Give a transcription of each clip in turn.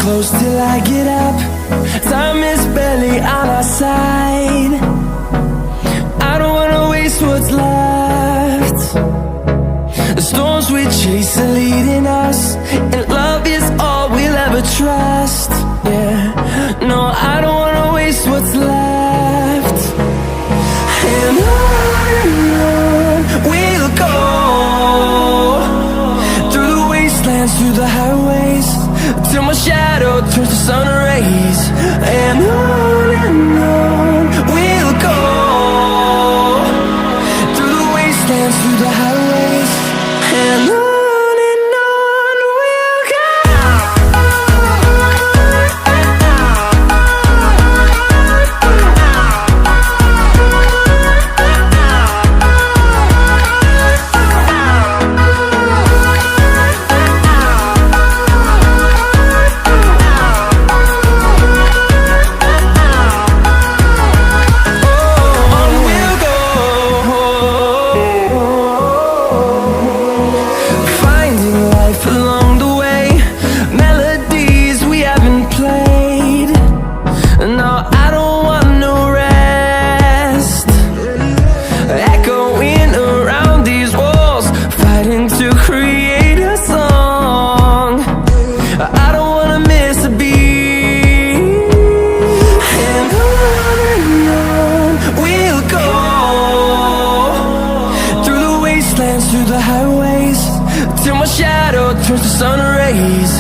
close till I get up. Time is barely on our side. I don't wanna waste what's left. The storms we chase are leading us, and love is all we'll ever trust. Yeah, no, I don't wanna waste what's left. And on we'll go, through the wastelands, through the highways, till my shadow turns to sun rays. And on we'll go, through the wastelands, through the highways, and on we'll go. Through the highways, till my shadow turns to sun rays.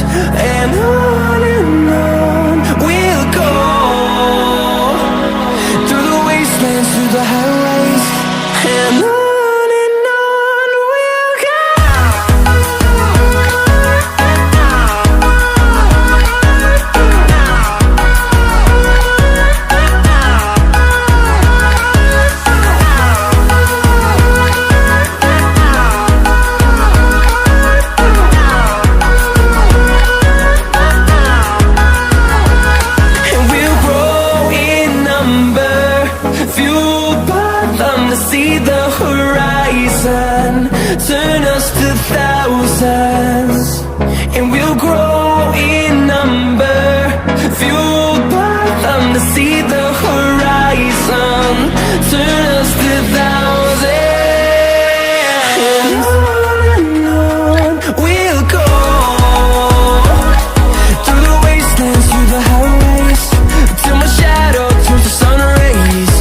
And on we'll go, through the wastelands, through the highways, and on we'll go. See the horizon, turn us to thousands, and we'll grow in number, fueled by them. To see the horizon, turn us to thousands, and on we'll go, through the wastelands, through the highways, till my shadow turns to sun rays.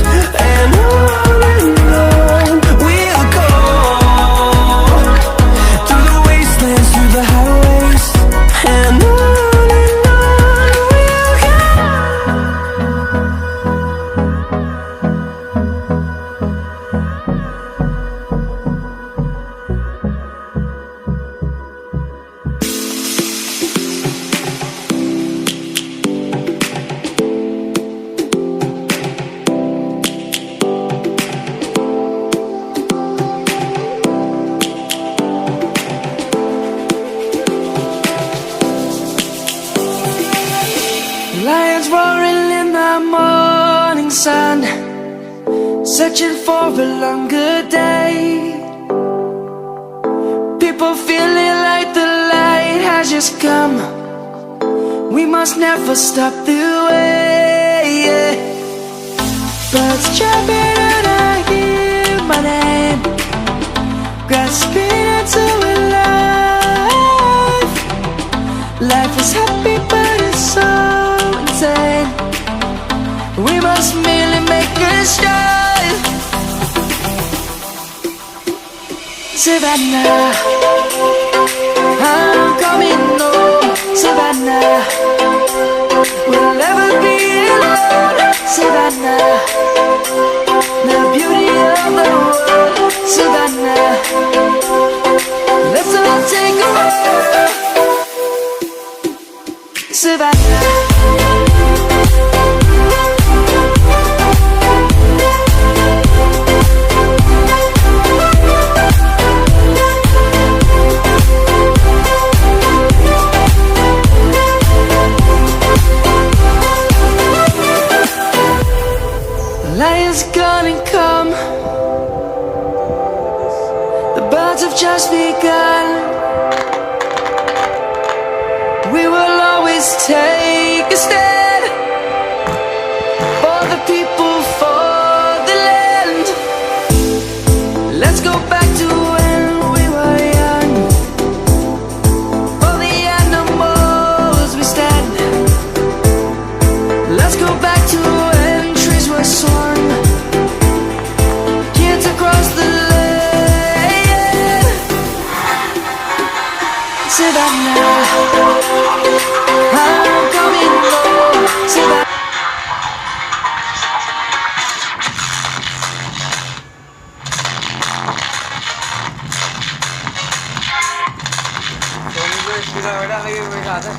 And lions roaring in the morning sun, searching for a longer day. People feeling like the light has just come. We must never stop the way. Birds chirping and I hear my name, grasping into a life. Life is happy but it's so insane. We must merely make a start. Savannah, I'm coming home. Savannah, we'll never be alone. Savannah, the beauty of the world. Savannah, let's all take a walk. Savannah. Lion's gonna come. The birds have just begun. We will always just take a stand for the people, for the land. Let's go back to when we were young. For the animals we stand. Let's go back to when trees were swung. Kids across the land. Savannah, I'm coming home. Savannah. Sudah lagi berkata